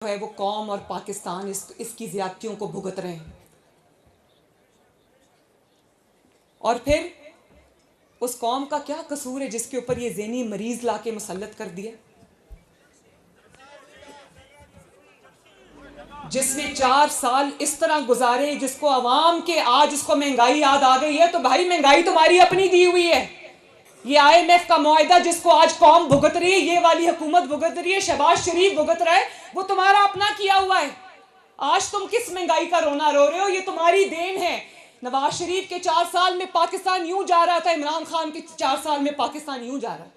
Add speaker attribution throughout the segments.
Speaker 1: है वो कौम और पाकिस्तान इसकी ज्यादतियों को भुगत रहे हैं। और फिर उस कौम का क्या कसूर है जिसके ऊपर ये ज़हनी मरीज लाके मुसल्लत कर दिया, जिसने 4 साल इस तरह गुजारे, जिसको अवाम के आज उसको महंगाई याद आ गई है। तो भाई महंगाई तुम्हारी अपनी दी हुई है। ये IMF का मुआहदा जिसको आज कौम भुगत रही है, ये वाली हुकूमत भुगत रही है, शहबाज शरीफ भुगत रहा है, वो तुम्हारा अपना किया हुआ है। आज तुम किस महंगाई का रोना रो रहे हो? ये तुम्हारी देन है। नवाज शरीफ के 4 साल में पाकिस्तान यूं जा रहा था, इमरान खान के 4 साल में पाकिस्तान यूं जा रहा है।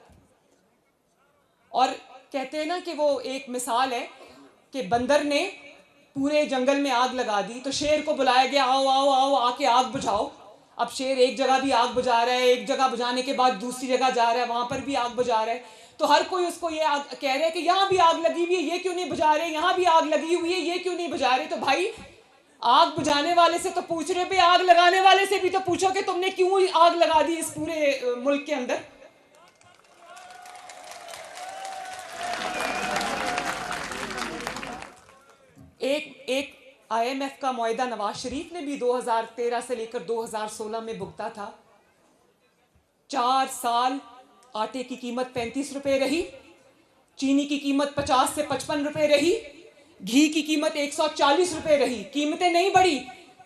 Speaker 1: और कहते हैं ना कि वो एक मिसाल है कि बंदर ने पूरे जंगल में आग लगा दी, तो शेर को बुलाया गया, आओ आओ आओ आके आग बुझाओ। अब शेर एक जगह भी आग बुझा रहा है, एक जगह बुझाने के बाद दूसरी जगह जा रहा है, वहां पर भी आग बुझा रहा है। तो हर कोई उसको ये कह रहा है कि यहाँ भी आग लगी हुई है, ये क्यों नहीं बुझा रहे, यहाँ भी आग लगी हुई है, ये क्यों नहीं बुझा रहे। तो भाई आग बुझाने वाले से तो पूछ रहे पे, आग लगाने वाले से भी तो पूछो कि तुमने क्यों आग लगा दी इस पूरे मुल्क के अंदर। एक IMF का मुआहदा नवाज शरीफ ने भी 2013 से लेकर 2016 में भुगता था। 4 साल आटे की कीमत 35 रुपए रही, चीनी की कीमत 50 से 55 रुपए रही, घी की कीमत 140 रुपए रही। कीमतें नहीं बढ़ी,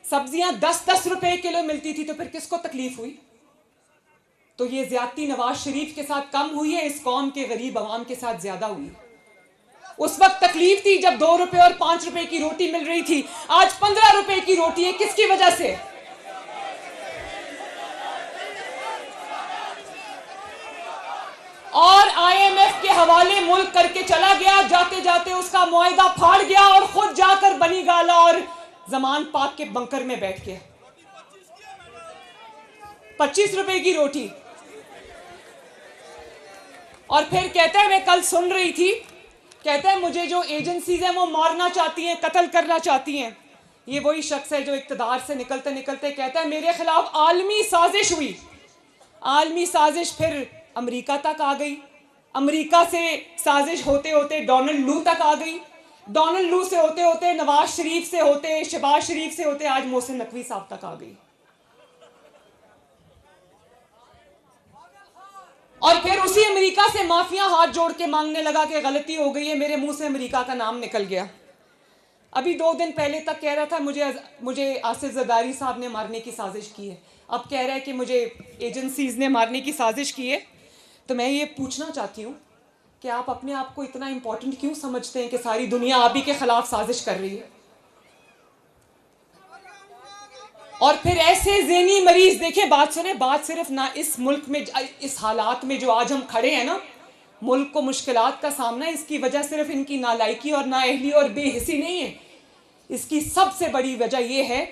Speaker 1: सब्जियां 10-10 रुपए किलो मिलती थी। तो फिर किसको तकलीफ हुई? तो ये ज्यादती नवाज शरीफ के साथ कम हुई है, इस कौम के गरीब अवाम के साथ ज्यादा हुई। उस वक्त तकलीफ थी जब 2 रुपए और 5 रुपए की रोटी मिल रही थी, आज 15 रुपए की रोटी है। किसकी वजह से? और IMF के हवाले मुल्क करके चला गया, जाते जाते उसका मुआहदा फाड़ गया और खुद जाकर बनी गाला और जमान पाक के बंकर में बैठ गया। 25 रुपए की रोटी। और फिर कहता है, मैं कल सुन रही थी, कहता है मुझे जो एजेंसीज हैं वो मारना चाहती हैं, कत्ल करना चाहती हैं। ये वही शख्स है जो इक्तदार से निकलते निकलते कहता है मेरे खिलाफ आलमी साजिश हुई। आलमी साजिश फिर अमेरिका तक आ गई, अमेरिका से साजिश होते होते डोनाल्ड लू तक आ गई, डोनाल्ड लू से होते होते नवाज शरीफ से होते, शहबाज शरीफ से होते आज मोहसिन नकवी साहब तक आ गई। और फिर उसी अमेरिका से माफिया हाथ जोड़ के मांगने लगा कि गलती हो गई है, मेरे मुंह से अमेरिका का नाम निकल गया। अभी 2 दिन पहले तक कह रहा था मुझे आसिफ जरदारी साहब ने मारने की साजिश की है, अब कह रहा है कि मुझे एजेंसीज ने मारने की साजिश की है। तो मैं ये पूछना चाहती हूँ कि आप अपने आप को इतना इंपॉर्टेंट क्यों समझते हैं कि सारी दुनिया आप ही के खिलाफ साजिश कर रही है? और फिर ऐसे ज़हनी मरीज, देखें बात सुने, बात सिर्फ ना इस मुल्क में, इस हालात में जो आज हम खड़े हैं ना, मुल्क को मुश्किलात का सामना, इसकी वजह सिर्फ इनकी नालायकी और नाअहली और बेहिसी नहीं है। इसकी सबसे बड़ी वजह यह है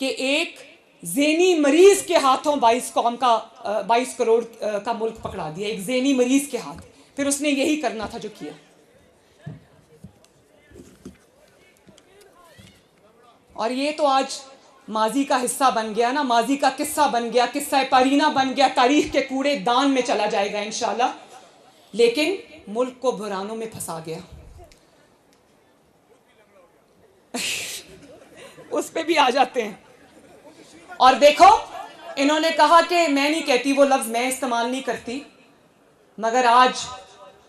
Speaker 1: कि एक ज़हनी मरीज के हाथों 22 करोड़ का मुल्क पकड़ा दिया, एक ज़हनी मरीज के हाथ। फिर उसने यही करना था जो किया। और ये तो आज माजी का हिस्सा बन गया ना, माजी का किस्सा बन गया, किस्सा पारीना बन गया, तारीख के कूड़े दान में चला जाएगा इंशाल्लाह। लेकिन मुल्क को बुरानों में फंसा गया। उस पे भी आ जाते हैं। और देखो, इन्होंने कहा कि मैं नहीं कहती, वो लफ्ज मैं इस्तेमाल नहीं करती, मगर आज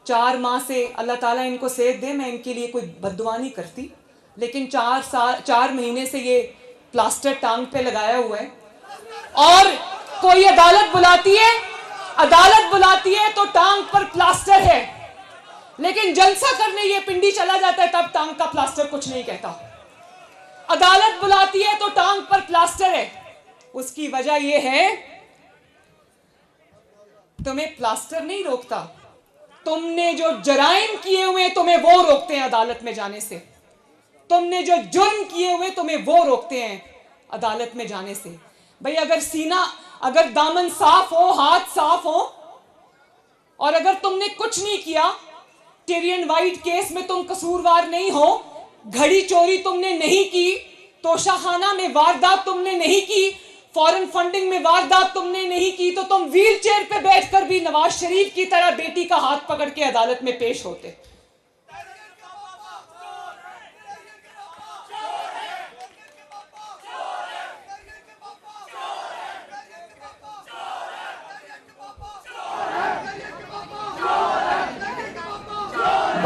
Speaker 1: 4 माह से अल्लाह ताला इनको सेहत दे, मैं इनके लिए कोई बद्दुआ नहीं करती, लेकिन 4 महीने से ये प्लास्टर टांग पे लगाया हुआ है। और कोई अदालत बुलाती है तो टांग पर प्लास्टर है, लेकिन जलसा करने ये पिंडी चला जाता है तब टांग का प्लास्टर कुछ नहीं कहता। अदालत बुलाती है तो टांग पर प्लास्टर है। उसकी वजह यह है, तुम्हें प्लास्टर नहीं रोकता, तुमने जो जराइम किए हुए तुम्हें वो रोकते हैं अदालत में जाने से। तुमने जो जुर्म किए हुए तुम्हें वो रोकते हैं अदालत में जाने से। भाई अगर दामन साफ हो, हाथ साफ हो, और अगर तुमने कुछ नहीं किया, टेरियन वाइट केस में तुम कसूरवार नहीं हो, घड़ी चोरी तुमने नहीं की, तोशाखाना में वारदात तुमने नहीं की, फॉरेन फंडिंग में वारदात तुमने नहीं की, तो तुम व्हील चेयर पे बैठकर भी नवाज शरीफ की तरह बेटी का हाथ पकड़ के अदालत में पेश होते।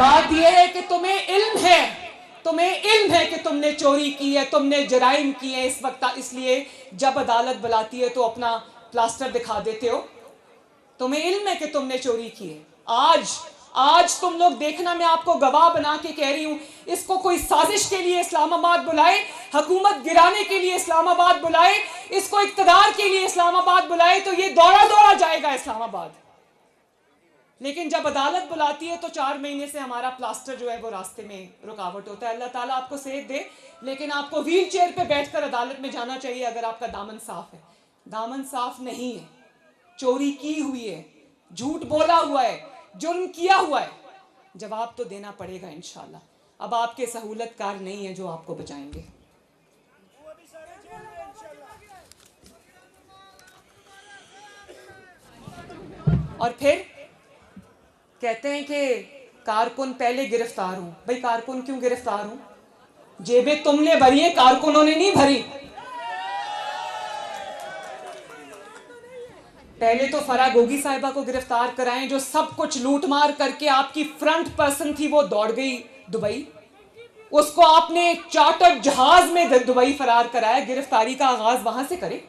Speaker 1: बात यह है कि तुम्हें इल्म है कि तुमने चोरी की है, तुमने जराइम किए हैं इस वक्त, इसलिए जब अदालत बुलाती है तो अपना प्लास्टर दिखा देते हो। तुम्हें इल्म है कि तुमने चोरी की है। आज तुम लोग देखना, मैं आपको गवाह बना के कह रही हूं, इसको कोई साजिश के लिए इस्लामाबाद बुलाए, हुकूमत गिराने के लिए इस्लामाबाद बुलाए, इसको इक़्तिदार के लिए इस्लामाबाद बुलाए, तो ये दौड़ा जाएगा इस्लामाबाद। लेकिन जब अदालत बुलाती है तो 4 महीने से हमारा प्लास्टर जो है वो रास्ते में रुकावट होता है। अल्लाह ताला आपको सेहत दे, लेकिन आपको व्हील चेयर पे बैठकर अदालत में जाना चाहिए अगर आपका दामन साफ है। दामन साफ नहीं है, चोरी की हुई है, झूठ बोला हुआ है, जुर्म किया हुआ है, जवाब तो देना पड़ेगा इंशाल्लाह। अब आपके सहूलतकार नहीं है जो आपको बचाएंगे। और फिर कहते हैं कि कारकुन पहले गिरफ्तार हूं। भाई कारकुन क्यों गिरफ्तार हूं? जेबें तुमने भरी है, कारकुनों ने नहीं भरी। पहले तो फराह गोगी साहिबा को गिरफ्तार कराएं, जो सब कुछ लूट मार करके आपकी फ्रंट पर्सन थी, वो दौड़ गई दुबई। उसको आपने चार्टर्ड जहाज में दुबई फरार कराया, गिरफ्तारी का आगाज वहां से करें।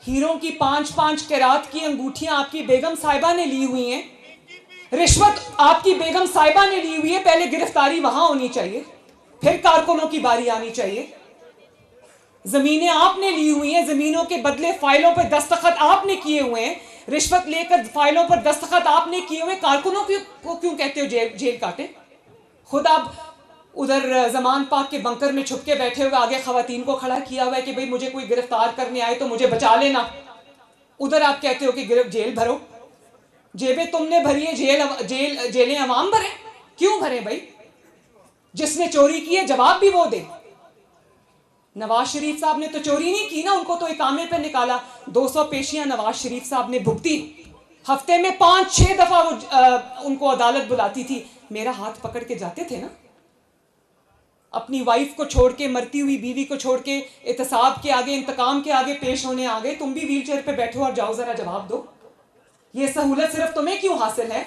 Speaker 1: हीरों की 5-5 कैरात की अंगूठियां आपकी बेगम साहिबा ने ली हुई हैं, रिश्वत आपकी बेगम साहिबा ने ली हुई है, पहले गिरफ्तारी वहां होनी चाहिए, फिर कारकुनों की बारी आनी चाहिए। जमीनें आपने ली हुई हैं, जमीनों के बदले फाइलों पर दस्तखत आपने किए हुए हैं, रिश्वत लेकर फाइलों पर दस्तखत आपने किए हुए, कारकुनों को क्यों कहते हो जेल काटे? खुद आप उधर जमान पाक के बंकर में छुप के बैठे हुए, आगे खवातीन को खड़ा किया हुआ है कि भाई मुझे कोई गिरफ्तार करने आए तो मुझे बचा लेना। उधर आप कहते हो कि जेल भरो। जेबें तुमने भरी है, जेलें अवाम भरे। क्यों भरे भाई? जिसने चोरी की है जवाब भी वो दे। नवाज शरीफ साहब ने तो चोरी नहीं की ना, उनको तो इकामे पे निकाला। 200 पेशियां नवाज शरीफ साहब ने भुगती। हफ्ते में 5-6 दफा वो उनको अदालत बुलाती थी। मेरा हाथ पकड़ के जाते थे ना। अपनी वाइफ को छोड़ के, मरती हुई बीवी को छोड़ के एहतसाब के आगे, इंतकाम के आगे पेश होने आ गए। तुम भी व्हील चेयर पे बैठो और जाओ जरा जवाब दो। ये सहूलत सिर्फ तुम्हें क्यों हासिल है?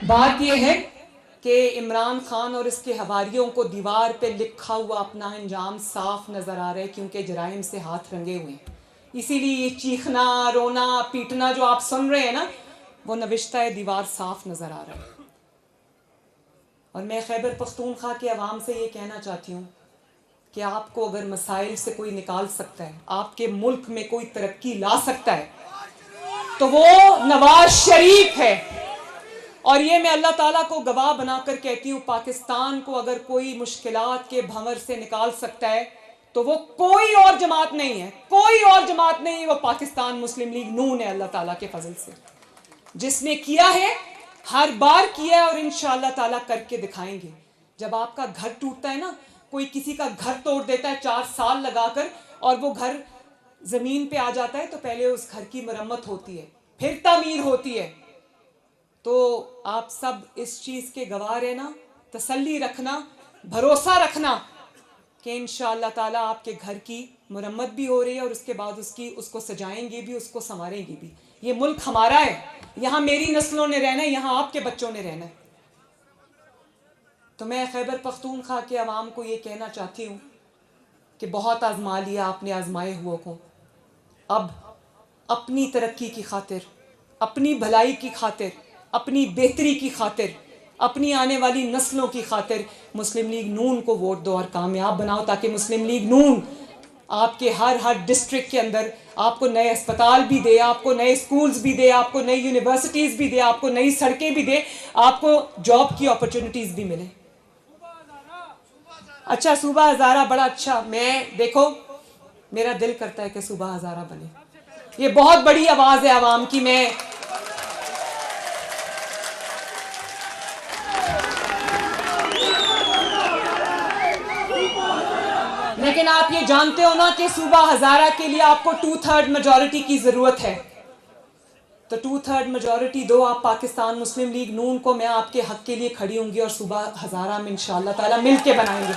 Speaker 1: बात यह है कि इमरान खान और इसके हवारियों को दीवार पे लिखा हुआ अपना अंजाम साफ नजर आ रहा है, क्योंकि जराइम से हाथ रंगे हुए हैं। इसीलिए ये चीखना, रोना, पीटना जो आप सुन रहे हैं ना, वो नविश्ता है, दीवार साफ नजर आ रहा है। और मैं खैबर पख्तूनख्वा के अवाम से ये कहना चाहती हूँ कि आपको अगर मसाइल से कोई निकाल सकता है, आपके मुल्क में कोई तरक्की ला सकता है, तो वो नवाज शरीफ है। और ये मैं अल्लाह ताला को गवाह बनाकर कहती हूँ, पाकिस्तान को अगर कोई मुश्किलात के भंवर से निकाल सकता है तो वो कोई और जमात नहीं है, कोई और जमात नहीं है, वो पाकिस्तान मुस्लिम लीग नून है। अल्लाह ताला के फजल से जिसने किया है, हर बार किया है और इंशाअल्लाह ताला करके दिखाएंगे। जब आपका घर टूटता है ना, कोई किसी का घर तोड़ देता है 4 साल लगाकर, और वो घर जमीन पे आ जाता है, तो पहले उस घर की मरम्मत होती है, फिर तामीर होती है। तो आप सब इस चीज़ के गवाह रहना, तसल्ली रखना, भरोसा रखना कि इंशाअल्लाह ताला आपके घर की मरम्मत भी हो रही है, और उसके बाद उसको सजाएंगे भी, उसको संवारेंगे भी। ये मुल्क हमारा है, यहाँ मेरी नस्लों ने रहना है, यहाँ आपके बच्चों ने रहना है। तो मैं खैबर पख्तूनख्वा के अवाम को ये कहना चाहती हूँ कि बहुत आजमा लिया आपने आजमाए हुए को। अब अपनी तरक्की की खातिर, अपनी भलाई की खातिर, अपनी बेहतरी की खातिर, अपनी आने वाली नस्लों की खातिर मुस्लिम लीग नून को वोट दो और कामयाब बनाओ, ताकि मुस्लिम लीग नून आपके हर डिस्ट्रिक्ट के अंदर आपको नए अस्पताल भी दे, आपको नए स्कूल्स भी दे, आपको नई यूनिवर्सिटीज़ भी दे, आपको नई सड़कें भी दे, आपको जॉब की अपॉर्चुनिटीज़ भी मिले। अच्छा, सूबा हज़ारा बड़ा अच्छा, मैं देखो मेरा दिल करता है कि सूबा हज़ारा बने। ये बहुत बड़ी आवाज़ है आवाम की। मैं लेकिन आप ये जानते हो ना कि सूबा हज़ारा के लिए आपको 2/3 मेजॉरिटी की ज़रूरत है। तो 2/3 मेजॉरिटी दो आप पाकिस्तान मुस्लिम लीग नून को, मैं आपके हक के लिए खड़ी होंगी और सूबा हज़ारा में इंशाअल्लाह ताला मिल के बनाएंगे।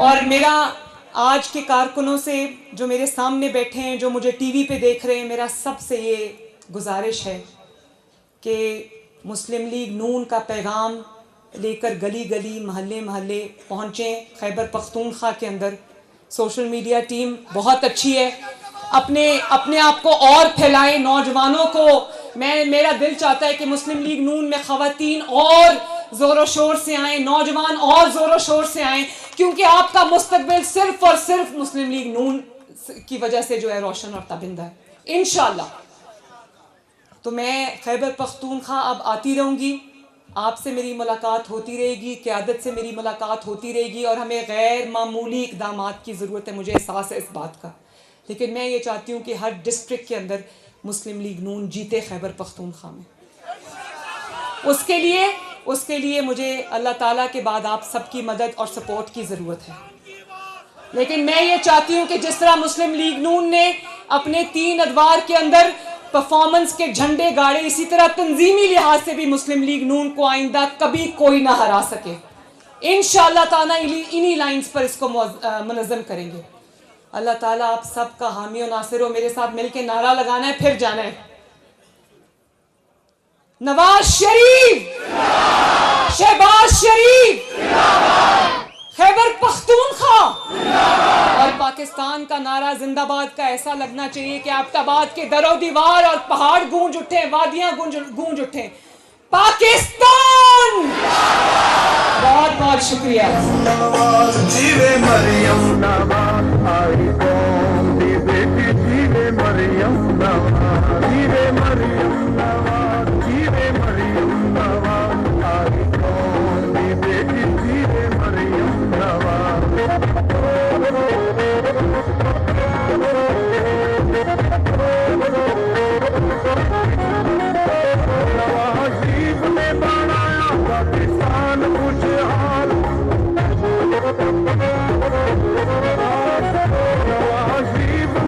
Speaker 1: اور میرا آج کے کارکنوں سے جو میرے سامنے بیٹھے ہیں, جو مجھے ٹی وی پہ دیکھ رہے ہیں, میرا سب سے یہ گزارش ہے کہ مسلم لیگ نون کا پیغام لے کر گلی گلی محلے محلے پہنچیں. خیبر پختونخوا کے اندر سوشل میڈیا ٹیم بہت اچھی ہے, اپنے آپ کو اور پھیلائیں. نوجوانوں کو میرا دل چاہتا ہے کہ مسلم لیگ نون میں خواتین اور زور و شور سے آئیں, نوجوان اور زور و شور سے آئیں, کیونکہ آپ کا مستقبل صرف اور صرف مسلم لیگ نون کی وجہ سے جو ہے روشن اور تابندہ ہے انشاءاللہ. تو میں خیبر پختونخوا اب آتی رہوں گی, آپ سے میری ملاقات ہوتی رہے گی, قیادت سے میری ملاقات ہوتی رہے گی, اور ہمیں غیر معمولی اقدامات کی ضرورت ہے, مجھے احساس ہے اس بات کا. لیکن میں یہ چاہتی ہوں کہ ہر ڈسٹرکٹ کے اندر مسلم لیگ نون جیتے خیبر پختونخوا میں. اس کے لیے مجھے اللہ تعالیٰ کے بعد آپ سب کی مدد اور سپورٹ کی ضرورت ہے. لیکن میں یہ چاہتی ہوں کہ جس طرح مسلم لیگ نون نے اپنے 3 ادوار کے اندر پرفارمنس کے جھنڈے گاڑے, اسی طرح تنظیمی لحاظ سے بھی مسلم لیگ نون کو آئندہ کبھی کوئی نہ ہرا سکے. انشاءاللہ تعالیٰ انہی لائنز پر اس کو منظم کریں گے. اللہ تعالیٰ آپ سب کا حامی و ناصر ہو. میرے ساتھ مل کے نعرہ لگانا ہے, پھر جانا ہے. نواز شریف, شہباز شریف, خیبر پختونخوا, اور پاکستان کا نعرہ زندہ باد کا ایسا لگنا چاہیے کہ آباد آباد کے در و دیوار اور پہاڑ گونج اٹھیں, وادیاں گونج اٹھیں. پاکستان. بہت بہت شکریہ.
Speaker 2: جیوے مریم نواز آئی قوم دی بیٹی, جیوے مریم نواز, جیوے مریم نواز.